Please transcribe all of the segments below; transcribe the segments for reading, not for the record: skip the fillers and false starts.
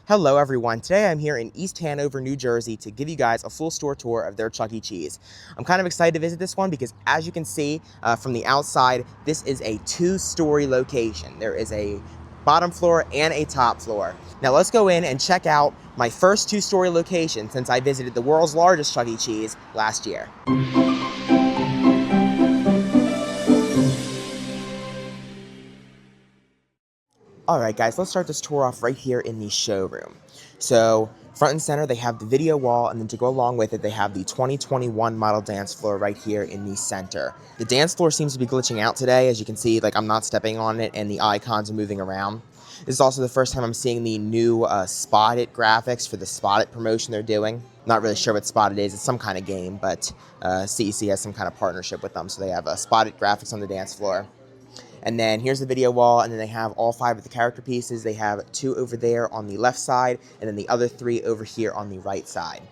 Hello everyone, today I'm here in East Hanover, New Jersey to give you guys a full store tour of their Chuck E. Cheese. I'm kind of excited to visit this one because as you can see from the outside, this is a two-story location. There is a bottom floor and a top floor. Now let's go in and check out my first two-story location since I visited the world's largest Chuck E. Cheese last year. Alright guys, let's start this tour off right here in the showroom. So, front and center they have the video wall, and then to go along with it they have the 2021 model dance floor right here in the center. The dance floor seems to be glitching out today. As you can see, I'm not stepping on it and the icons are moving around. This is also the first time I'm seeing the new Spot It graphics for the Spot It promotion they're doing. Not really sure what Spot It is. It's some kind of game, but CEC has some kind of partnership with them, so they have Spot It graphics on the dance floor. And then here's the video wall, and then they have all 5 of the character pieces. They have 2 over there on the left side, and then the other 3 over here on the right side.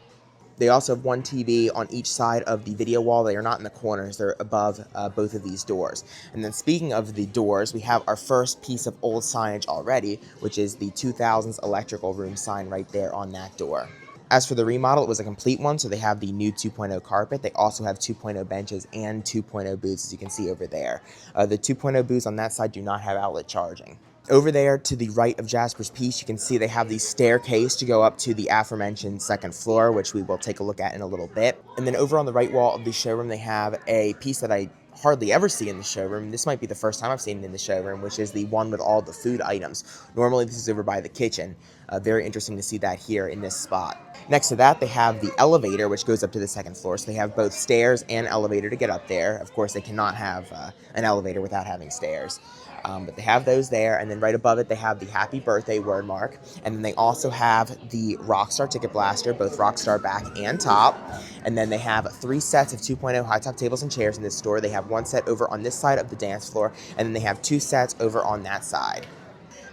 They also have 1 TV on each side of the video wall. They are not in the corners. They're above both of these doors. And then speaking of the doors, we have our first piece of old signage already, which is the 2000s electrical room sign right there on that door. As for the remodel, it was a complete one, so they have the new 2.0 carpet. They also have 2.0 benches and 2.0 booths, as you can see over there. The 2.0 booths on that side do not have outlet charging. Over there to the right of Jasper's piece, you can see they have the staircase to go up to the aforementioned second floor, which we will take a look at in a little bit. And then over on the right wall of the showroom, they have a piece that I hardly ever see in the showroom. This might be the first time I've seen it in the showroom, which is the one with all the food items. Normally this is over by the kitchen. Very interesting to see that here in this spot. Next to that, they have the elevator, which goes up to the second floor. So they have both stairs and elevator to get up there. Of course, they cannot have an elevator without having stairs. But they have those there, and then right above it, they have the Happy Birthday word mark. And then they also have the Rockstar Ticket Blaster, both Rockstar back and top. And then they have 3 sets of 2.0 high-top tables and chairs in this store. They have 1 set over on this side of the dance floor, and then they have 2 sets over on that side.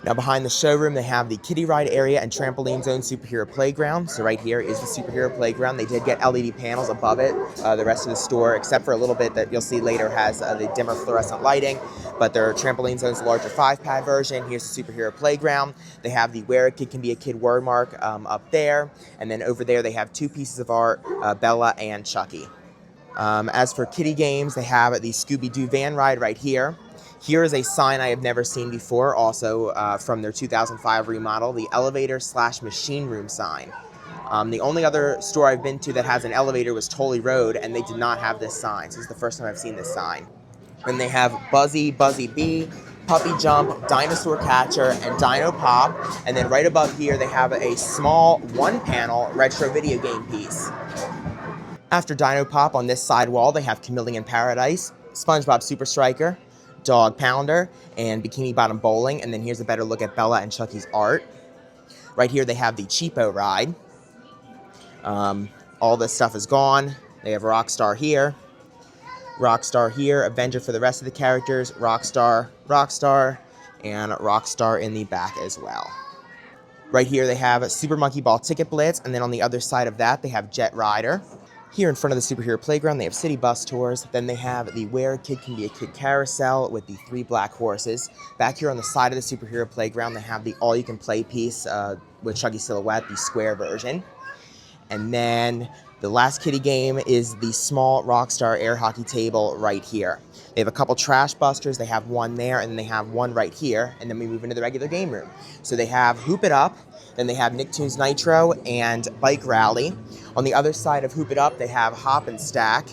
Now behind the showroom, they have the kiddie ride area and trampoline zone superhero playground. So right here is the superhero playground. They did get LED panels above it. The rest of the store, except for a little bit that you'll see later, has the dimmer fluorescent lighting. But their trampoline zone's a larger 5-pad version. Here's the superhero playground. They have the Where a Kid Can Be a Kid word mark up there. And then over there, they have 2 pieces of art, Bella and Chucky. As for kiddie games, they have the Scooby-Doo van ride right here. Here is a sign I have never seen before, also from their 2005 remodel, the elevator/machine room sign. The only other store I've been to that has an elevator was Tully Road, and they did not have this sign. So this is the first time I've seen this sign. And they have Buzzy, Buzzy Bee, Puppy Jump, Dinosaur Catcher, and Dino Pop. And then right above here, they have a small 1-panel retro video game piece. After Dino Pop on this side wall, they have Chameleon Paradise, SpongeBob Super Striker, Dog Pounder, and Bikini Bottom Bowling. And then here's a better look at Bella and Chucky's art. Right here they have the Cheapo ride. All this stuff is gone. They have Rockstar here, Avenger for the rest of the characters, Rockstar, and Rockstar in the back as well. Right here they have Super Monkey Ball Ticket Blitz, and then on the other side of that they have Jet Rider. Here in front of the superhero playground, they have city bus tours. Then they have the Where a Kid Can Be a Kid carousel with the 3 black horses. Back here on the side of the superhero playground, they have the all-you-can-play piece with Chucky Silhouette, the square version. And then the last kiddie game is the small Rockstar air hockey table right here. They have a couple trash busters. They have 1 there, and then they have 1 right here. And then we move into the regular game room. So they have Hoop It Up. Then they have Nicktoons Nitro and Bike Rally. On the other side of Hoop It Up, they have Hop and Stack.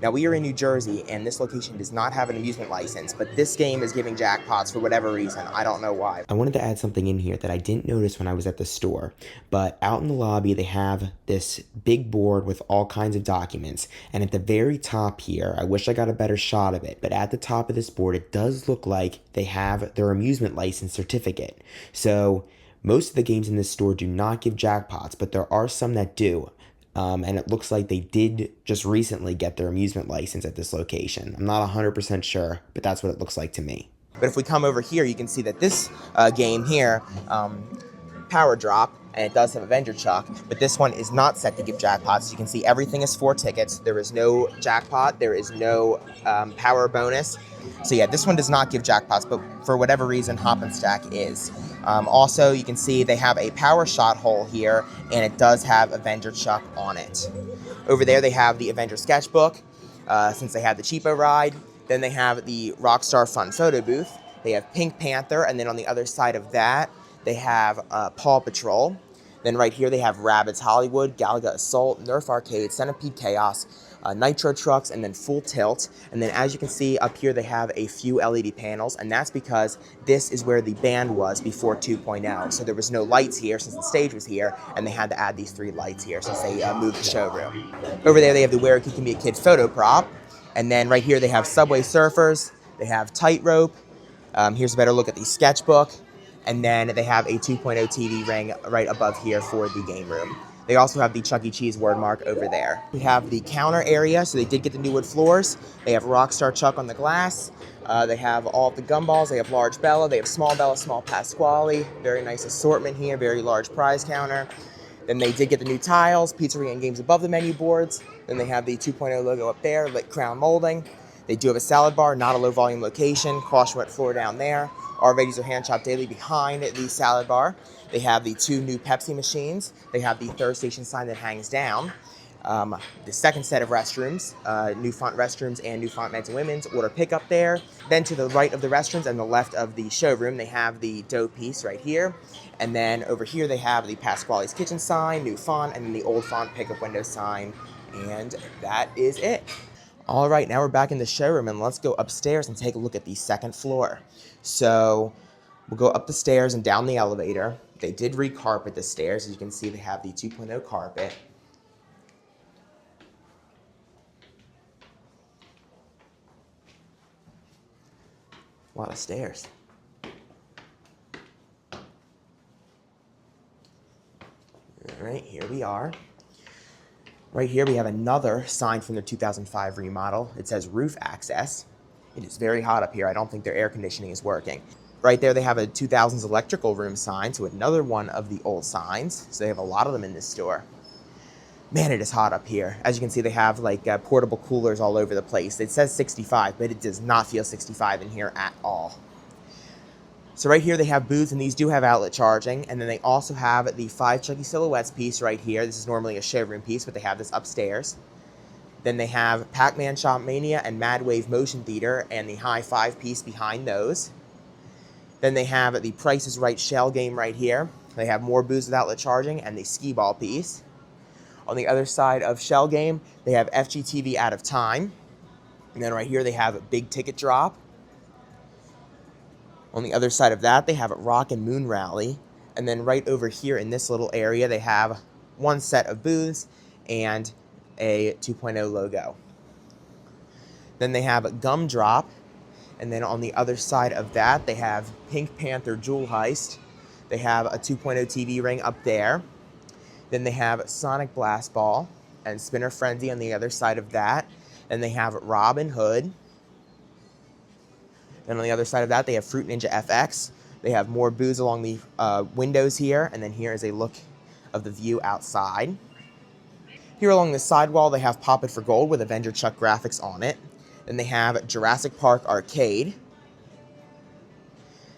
Now, we are in New Jersey, and this location does not have an amusement license, but this game is giving jackpots for whatever reason. I don't know why. I wanted to add something in here that I didn't notice when I was at the store, but out in the lobby, they have this big board with all kinds of documents, and at the very top here, I wish I got a better shot of it, but at the top of this board, it does look like they have their amusement license certificate. So most of the games in this store do not give jackpots, but there are some that do. And it looks like they did just recently get their amusement license at this location. I'm not 100% sure, but that's what it looks like to me. But if we come over here, you can see that this game here, Power Drop, and it does have Avenger Chuck, but this one is not set to give jackpots. As you can see, everything is 4 tickets. There is no jackpot. There is no power bonus. So yeah, this one does not give jackpots, but for whatever reason, Hop and Stack is. Also, you can see they have a power shot hole here, and it does have Avenger Chuck on it. Over there, they have the Avenger sketchbook, since they have the cheapo ride. Then they have the Rockstar Fun photo booth. They have Pink Panther, and then on the other side of that, they have Paw Patrol. Then right here, they have Rabbids Hollywood, Galaga Assault, Nerf Arcade, Centipede Chaos, Nitro Trucks, and then Full Tilt. And then as you can see up here, they have a few LED panels, and that's because this is where the band was before 2.0. So there was no lights here since the stage was here, and they had to add these 3 lights here since they moved the showroom. Over there, they have the Where It Can Be a Kid photo prop. And then right here, they have Subway Surfers, they have Tightrope. Here's a better look at the sketchbook. And then they have a 2.0 TV ring right above here for the game room. They also have the Chuck E. Cheese word mark over there. We have the counter area, so they did get the new wood floors. They have Rockstar Chuck on the glass. They have all of the gumballs. They have large Bella. They have small Bella, small Pasquale. Very nice assortment here. Very large prize counter. Then they did get the new tiles, pizzeria and games above the menu boards. Then they have the 2.0 logo up there, lit crown molding. They do have a salad bar, not a low volume location. Caution wet floor down there. Our veggies are hand chopped daily behind the salad bar. They have the 2 new Pepsi machines. They have the third station sign that hangs down. The second set of restrooms, new font restrooms and new font men's and women's, order pickup there. Then to the right of the restrooms and the left of the showroom, they have the dough piece right here. And then over here, they have the Pasquale's Kitchen sign, new font, and then the old font pickup window sign. And that is it. All right, now we're back in the showroom, and let's go upstairs and take a look at the second floor. So we'll go up the stairs and down the elevator. They did recarpet the stairs. As you can see, they have the 2.0 carpet. A lot of stairs. All right, here we are. Right here we have another sign from the 2005 remodel. It says roof access. It is very hot up here. I don't think their air conditioning is working. Right there they have a 2000s electrical room sign, so another one of the old signs. So they have a lot of them in this store. Man, it is hot up here. As you can see, they have like portable coolers all over the place. It says 65, but it does not feel 65 in here at all. So right here they have booths, and these do have outlet charging. And then they also have the 5 Chucky Silhouettes piece right here. This is normally a showroom piece, but they have this upstairs. Then they have Pac-Man Shop Mania and Mad Wave Motion Theater and the High 5 piece behind those. Then they have the Price is Right shell game right here. They have more booths with outlet charging and the skee ball piece. On the other side of shell game, they have FGTV Out of Time. And then right here they have Big Ticket Drop. On the other side of that, they have Rock and Moon Rally. And then right over here in this little area, they have one set of booths and a 2.0 logo. Then they have Gumdrop. And then on the other side of that, they have Pink Panther Jewel Heist. They have a 2.0 TV ring up there. Then they have Sonic Blast Ball and Spinner Frenzy on the other side of that. Then they have Robin Hood. Then on the other side of that, they have Fruit Ninja FX. They have more booths along the windows here. And then here is a look of the view outside. Here along the sidewall, they have Pop It for Gold with Avenger Chuck graphics on it. Then they have Jurassic Park Arcade.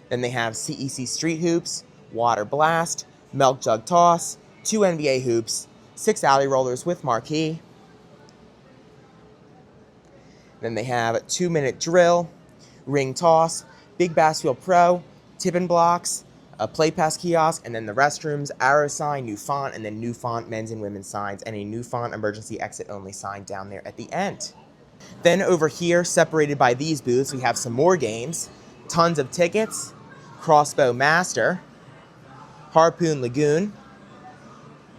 Then they have CEC Street Hoops, Water Blast, Milk Jug Toss, 2 NBA hoops, 6 alley rollers with marquee. Then they have 2-minute drill, ring toss, Big Bass Wheel Pro, tippin' blocks, a play pass kiosk, and then the restrooms, arrow sign, new font, and then new font men's and women's signs, and a new font emergency exit only sign down there at the end. Then over here, separated by these booths, we have some more games, tons of tickets, Crossbow Master, Harpoon Lagoon,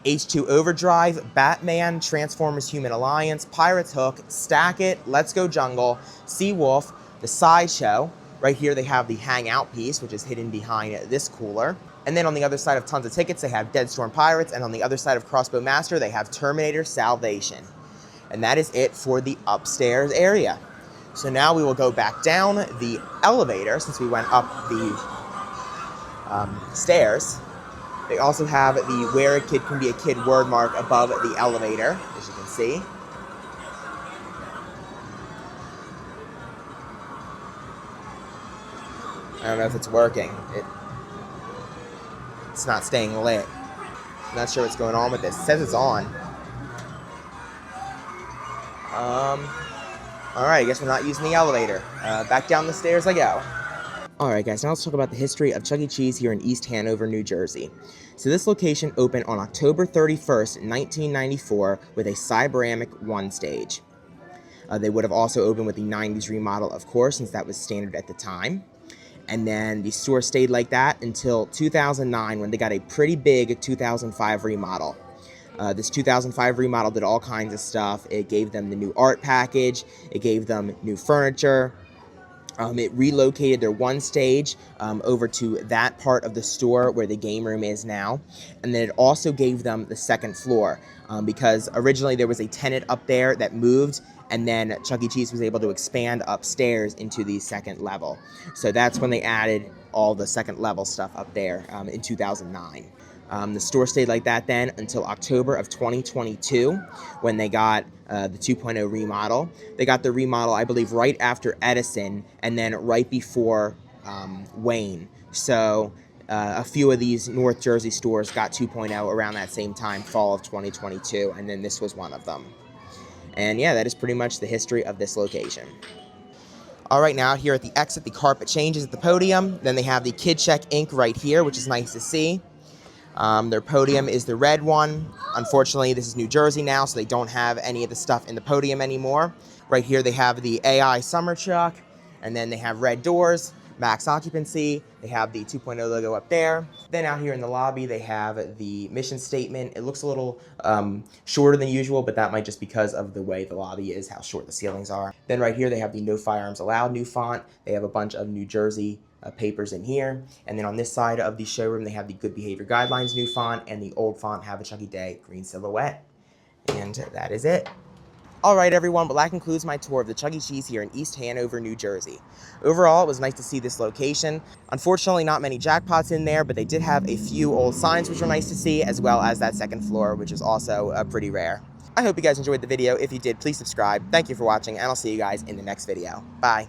H2 Overdrive, Batman, Transformers Human Alliance, Pirates Hook, Stack It, Let's Go Jungle, Seawolf, the Sideshow. Right here they have the Hangout piece, which is hidden behind this cooler. And then on the other side of tons of tickets, they have Dead Storm Pirates, and on the other side of Crossbow Master, they have Terminator Salvation. And that is it for the upstairs area. So now we will go back down the elevator, since we went up the stairs. They also have the Where a Kid Can Be a Kid word mark above the elevator, as you can see. I don't know if it's working. It's not staying lit. I'm not sure what's going on with this. It says it's on. Alright, I guess we're not using the elevator. Back down the stairs I go. Alright guys, now let's talk about the history of Chuck E. Cheese here in East Hanover, New Jersey. So this location opened on October 31st, 1994 with a Cyberamic 1 stage. They would have also opened with the 90s remodel, of course, since that was standard at the time. And then the store stayed like that until 2009 when they got a pretty big 2005 remodel. This 2005 remodel did all kinds of stuff. It gave them the new art package. It gave them new furniture. It relocated their one stage over to that part of the store where the game room is now. And then it also gave them the second floor because originally there was a tenant up there that moved, and then Chuck E. Cheese was able to expand upstairs into the second level. So that's when they added all the second level stuff up there in 2009. The store stayed like that then until October of 2022 when they got the 2.0 remodel. They got the remodel, I believe, right after Edison and then right before Wayne. So a few of these North Jersey stores got 2.0 around that same time, fall of 2022, and then this was one of them. And yeah, that is pretty much the history of this location. All right, now here at the exit, the carpet changes at the podium. Then they have the Kid Check ink right here, which is nice to see. Their podium is the red one. Unfortunately, this is New Jersey now, so they don't have any of the stuff in the podium anymore. Right here, they have the AI Summer Truck, and then they have red doors, max occupancy. They have the 2.0 logo up there. Then out here in the lobby, they have the mission statement. It looks a little shorter than usual, but that might just because of the way the lobby is, how short the ceilings are. Then right here, they have the No Firearms Allowed new font. They have a bunch of New Jersey papers in here. And then on this side of the showroom, they have the Good Behavior Guidelines new font and the old font, Have a Chucky Day, green silhouette. And that is it. All right, everyone, well, that concludes my tour of the Chuck E. Cheese here in East Hanover, New Jersey. Overall, it was nice to see this location. Unfortunately, not many jackpots in there, but they did have a few old signs, which were nice to see, as well as that second floor, which is also pretty rare. I hope you guys enjoyed the video. If you did, please subscribe. Thank you for watching, and I'll see you guys in the next video. Bye.